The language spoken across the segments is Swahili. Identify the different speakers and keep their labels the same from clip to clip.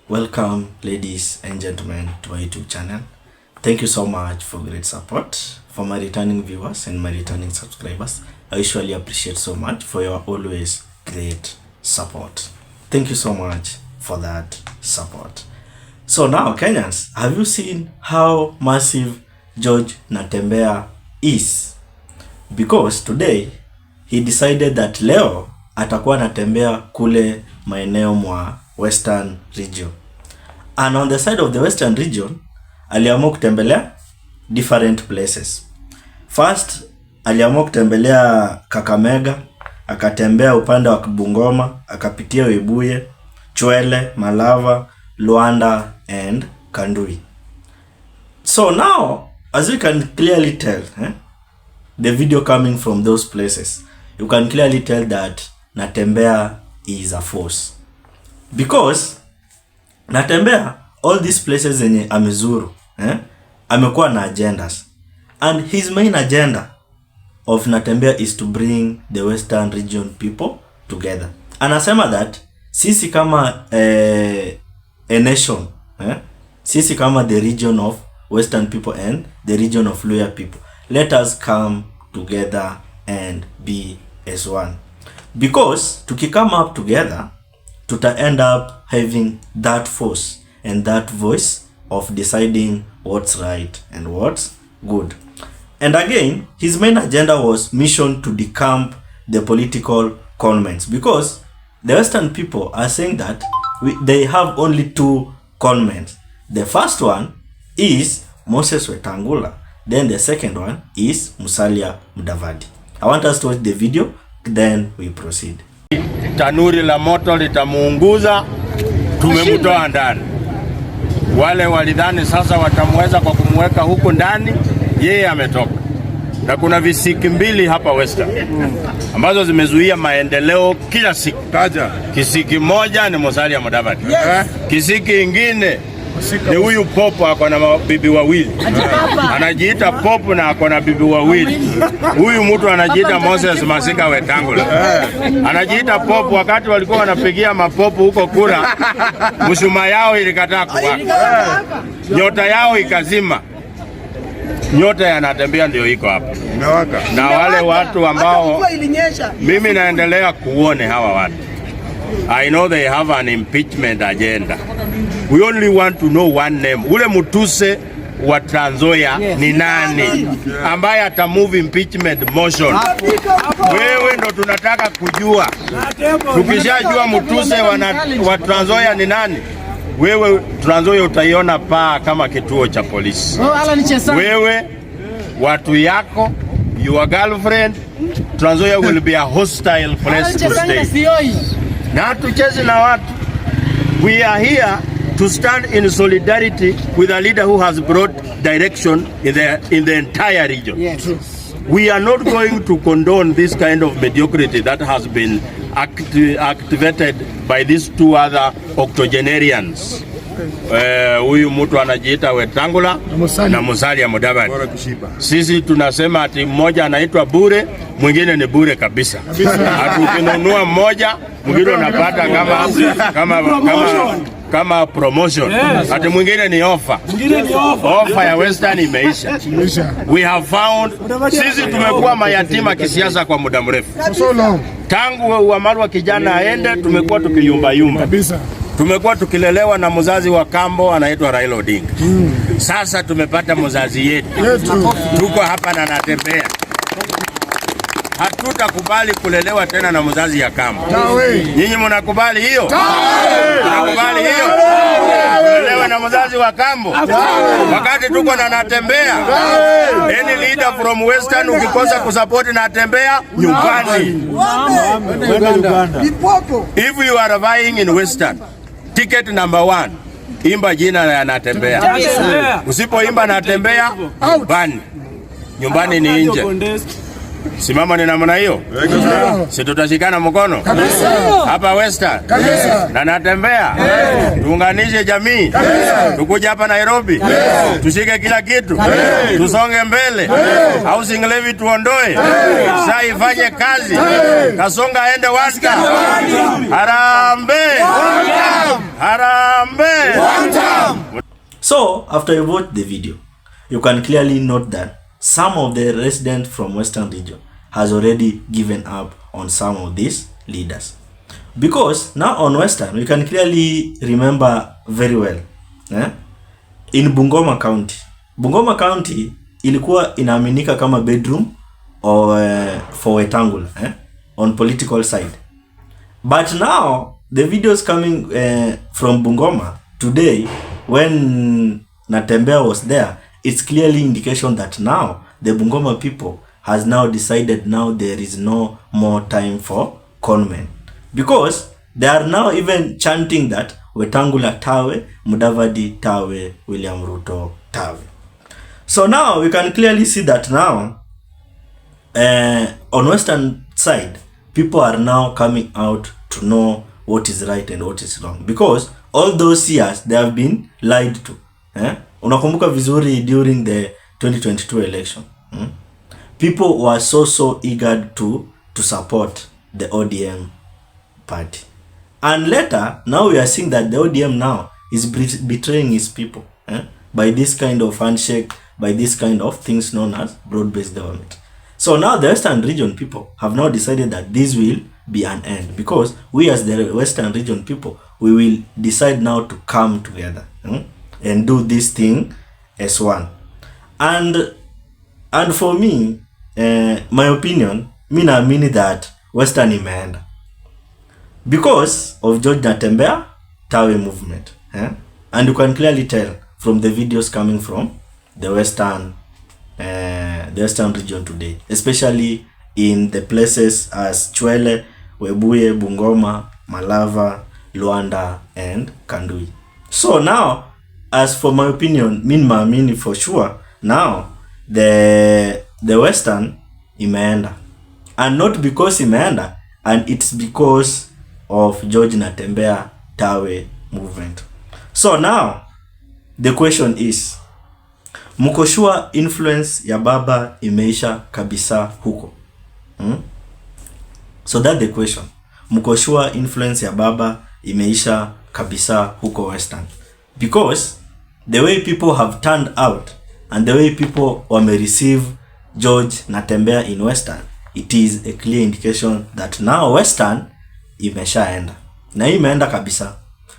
Speaker 1: Welcome, ladies and gentlemen, to my YouTube channel. Thank you so much for great support. For my returning viewers and my returning subscribers, I usually appreciate so much for your always great support. Thank you so much for that support. So now, Kenyans, have you seen how massive George NATEMBEYA is? Because today he decided that leo atakuwa anatembea kule maeneo mwa Western region. And on the side of the Western region, aliamua kutembelea different places. First, aliamua kutembelea Kakamega, akatembea upande wa Bungoma, akapitia Webuye, Chwele, Malava, Luanda and Kandui. So now, as you can clearly tell, the video coming from those places, you can clearly tell that NATEMBEYA is a force. Because NATEMBEYA, all these places zenye amezuru, amekuwa na agendas. And his main agenda of NATEMBEYA is to bring the Western region people together. Anasema that sisi kama a nation, sisi kama the region of Western people and the region of Luya people, let us come together and be as one. Because tukikama up together, tuta end up having that force and that voice of deciding what's right and what's good. And again, his main agenda was mission to decamp the political convents, because the Western people are saying that they have only two convents. The first one is Moses Wetangula, then the second one is Musalia Mudavadi. I want us to watch the video, then we proceed.
Speaker 2: Tanuri la moto litamuunguza, tumemtoa ndani. Wale walidhani sasa watamweza kwa kumweka huku ndani, yeye ametoka. Na kuna visiki mbili hapa Western ambazo zimezuia maendeleo kila siku. Taja. Kisiki moja ni Musalia Mudavadi. Yes. Kisiki ingine ni huyu popo ako na bibi wawili. Anajiita popo na ako na bibi wawili. Huyu mtu anajiita Moses Masika Wetangula. Anajiita popo wakati walikuwa wanapigia mapopo huko kura. Mshuma yao ilikataa kuwaka. Nyota yao ikazima. Nyota ya NATEMBEYA ndio iko hapa. Na wale watu ambao mimi naendelea kuone hawa watu. I know they have an impeachment agenda. We only want to know one name. Ule mutuse wa Trans Nzoia ni nani ambaye atamove impeachment motion? Wewe ndo tunataka kujua. Tukishajua mutuse wa Trans Nzoia ni nani, wewe Trans Nzoia utaiona paa kama kituo cha polisi. Wewe, watu yako, your girlfriend, Trans Nzoia will be a hostile place to stay. Na tucheze na watu. We are here to stand in solidarity with a leader who has brought direction in the entire region. Yes. We are not going to condone this kind of mediocrity that has been activated by these two other octogenarians. Huyu mtu anajiita Wetangula na Musalia Mudavadi. Sisi tunasema ati mmoja anaitwa bure, mwingine ni bure kabisa. Hatukinunua mmoja, mwingine unapata kama promotion. Ati mwingine ni offer. Offer ya Western imeisha. We have found, sisi tumekuwa mayatima kisiasa kwa muda mrefu. Tangu Wamaru wa kijana aende, tumekuwa tukiyumba yumba. Tumekuwa tukilelewa na mzazi wa kambo anaitwa Raila Odinga. Sasa tumepata mzazi yetu. Tuko hapa na NATEMBEYA. Hatutakubali kulelewa tena na mzazi ya kambo. Nyinyi mnakubali hiyo? Mnakubali hiyo? Kulelewa na mzazi wa kambo. Wakati tuko na NATEMBEYA. Any leader from Western ukikosa kusupport NATEMBEYA, nyumbani. If you are vying in Western, ticket number 1, imba jina la NATEMBEYA. Usipoimba NATEMBEYA, nyumbani ni nje. Simama ni namna hiyo. Si tutashikana mkono hapa Western na NATEMBEYA. Tuunganishe jamii. Tukuja hapa Nairobi. Tushike kila kitu. Tusonge mbele. Housing levy tuondoe. Sasa ifanye kazi. Kasonga aende Waska. Harambee. Harambee.
Speaker 1: So after you watch the video, you can clearly note that some of the residents from Western region has already given up on some of these leaders. Because now on Western, we can clearly remember very well. In Bungoma County ilikuwa inaaminika kama bedroom or for Wetangula on political side. But now the videos coming from Bungoma today, when NATEMBEYA was there, it's clearly indication that now the Bungoma people has now decided now there is no more time for conmen, because they are now even chanting that Wetangula tawe, Mudavadi tawe, William Ruto tawe. So now we can clearly see that now on Western side, people are now coming out to know what is right and what is wrong, because all those years they have been lied to. Unakumbuka vizuri during the 2022 election, people were so eager to support the ODM party, and later now we are seeing that the ODM now is betraying his people by this kind of handshake, by this kind of things known as broad-based government. So now the Western region people have now decided that this will be an end, because we as the Western region people, we will decide now to come together and do this thing as one. And for me, my opinion, mi naamini that Western imeenda because of George NATEMBEYA Tawe movement. And you can clearly tell from the videos coming from the Western region today, especially in the places as Chwele, Webuye, Bungoma, Malava, Luanda and Kandui. So now, as for my opinion, maamini for sure now the Western imeenda, and not because imeenda, and it's because of George NATEMBEYA Tawe movement. So now the question is, mko sure influence ya baba imeisha kabisa huko? So that's the question. Mko sure influence ya baba imeisha kabisa huko Western? Because the way people have turned out and the way people wame receive George NATEMBEYA in Western, it is a clear indication that now Western imeshaenda, na imeenda kabisa,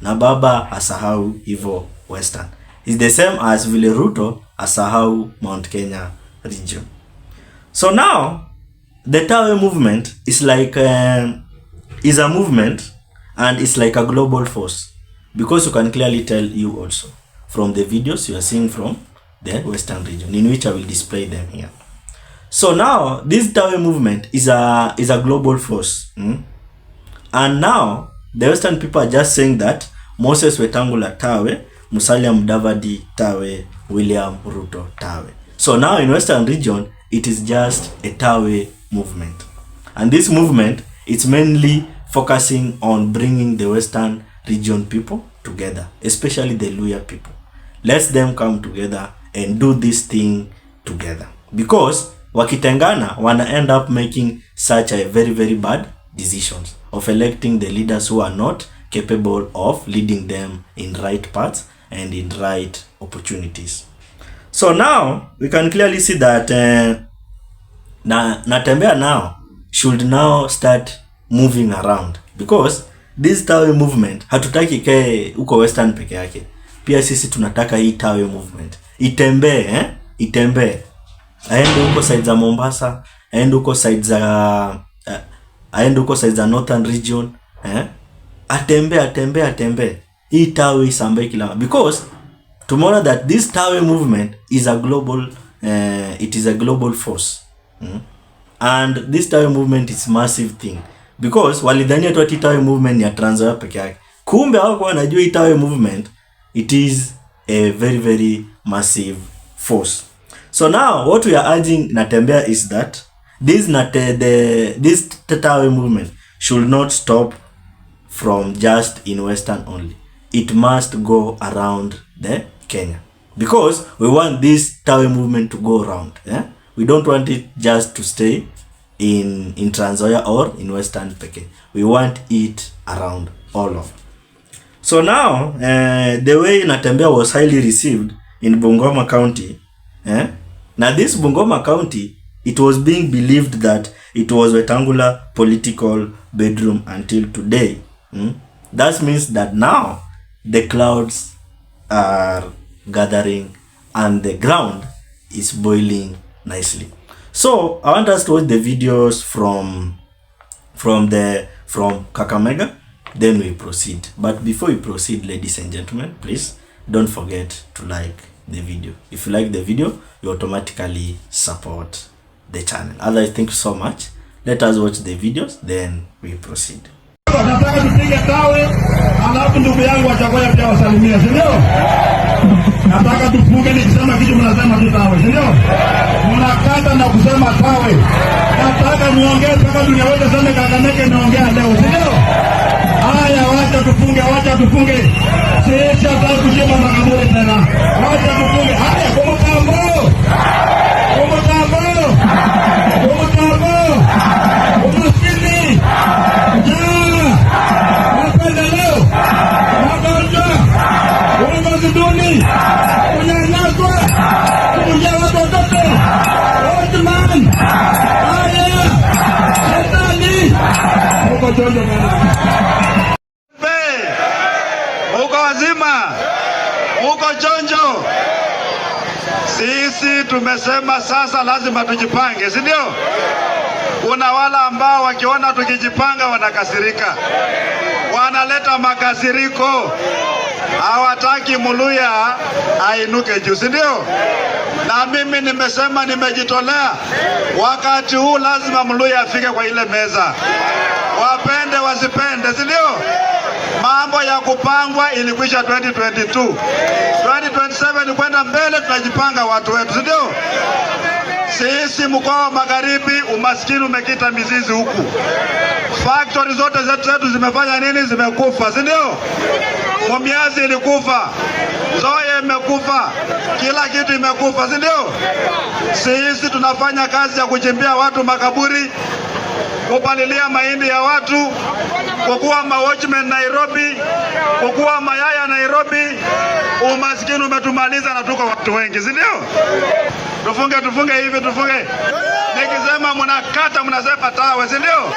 Speaker 1: na baba asahau hivyo Western. It's the same as vile Ruto asahau Mount Kenya region. So now the Tawe movement is like is a movement, and it's like a global force, because you can clearly tell you also from the videos you are seeing from the Western region, in which I will display them here. So now this Tawe movement is a global force, and now the Western people are just saying that Moses Wetangula Tawe, Musalia Mudavadi Tawe, William Ruto Tawe. So now in Western region, it is just a Tawe movement, and this movement is mainly focusing on bringing the Western region people together, especially the Luya people. Let them come together and do this thing together, because wakitengana wana end up making such a very bad decisions of electing the leaders who are not capable of leading them in right paths and in right opportunities. So now we can clearly see that NATEMBEYA now should now start moving around, because this Tawe movement hatutaki kae huko Western peke yake. Pia sisi tunataka hii Tawe movement itembee, itembee, aende huko side za Mombasa, aende huko side za Northern region, atembee hii Tawe isambae kila, because tomorrow that this Tawe movement is a global it is a global force, and this Tawe movement is massive thing, because walidhania tu ati Tawe movement ya Trans Nzoia peke yake, kumbe hawako wanajua hii Tawe movement it is a very massive force. So now what we are urging NATEMBEYA is that this Tawe movement should not stop from just in Western only. It must go around the Kenya, because we want this Tawe movement to go around. We don't want it just to stay in Trans Nzoia or in Western Peke. We want it around all of. So now, the way NATEMBEYA was highly received in Bungoma County, now this Bungoma County, it was being believed that it was a rectangular political bedroom until today. That means that now the clouds are gathering and the ground is boiling nicely. So I want us to watch the videos from Kakamega, then we proceed. But before we proceed, ladies and gentlemen, please don't forget to like the video. If you like the video, you automatically support the channel. Otherwise, thank you so much. Let us watch the videos, then we proceed.
Speaker 3: Nataka tupige tawe, alafu ndugu yangu watakoya pia wasalimia, si ndio? Nataka tufunge nikisema kitu mnasema tu tawe, si ndio? Mnakata na kusema tawe. Nataka muongee mpaka dunia yote sema Kakamega naongea leo, si ndio? Haya, wacha tufunge. Sisi hata kushima makaburi tena. Wacha tufunge. Haya, kwa mtambo. Umaskini. Mapendeleo. Magonjwa. Umaskini. Kunyanyaswa. Kuja watoto. Old man. Haya. Shetani. Uko chonjo mwana. Uko wazima. Uko chonjo. Sisi tumesema sasa lazima tujipange, si ndio? Kuna wala ambao wakiona tukijipanga wanakasirika. Wanaleta makasiriko. Hawataki Muluya ainuke juu, si ndio? Na mimi nimesema nimejitolea. Wakati huu lazima Muluya afike kwa ile meza. Wapende wasipende, si ndio? Mambo ya kupangwa ilikwisha 2022. 2027 kwenda mbele tunajipanga watu wetu, si ndio? Sisi mkoa wa Magharibi umaskini umekita mizizi huku. Factory zote zetu zimefanya nini? Zimekufa, si ndio? Mumiazi ilikufa. Zoe imekufa. Kila kitu imekufa, si ndio? Sisi tunafanya kazi ya kuchimbia watu makaburi, kupalilia mahindi ya watu, kukuwa watchmen Nairobi, kukuwa mayaya Nairobi. Umaskini umetumaliza na tuko watu wengi, si ndio? Tufunge hivi. Nikisema mnakata mnasema tawe, si ndio?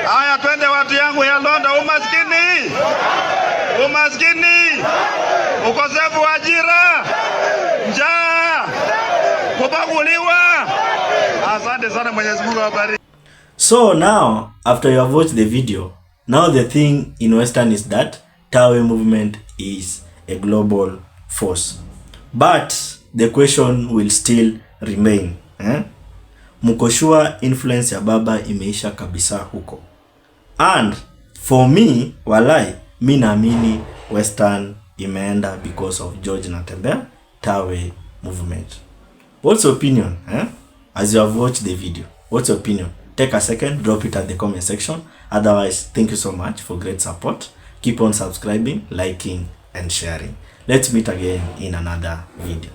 Speaker 3: Haya, twende watu yangu ya Londa. Umaskini, ukosefu wa ajira, njaa, kubaguliwa. Asante sana, Mwenyezi Mungu awabariki.
Speaker 1: So now, after you have watched the video, now the thing in Western is that Tawe movement is a global force. But the question will still remain. Mko sure influence ya baba imeisha kabisa huko? And for me, walai, mi naamini Western imeenda because of George NATEMBEYA Tawe movement. What's your opinion? As you have watched the video, what's your opinion? Take a second, drop it at the comment section. Otherwise, thank you so much for great support. Keep on subscribing, liking, and sharing. Let's meet again in another video.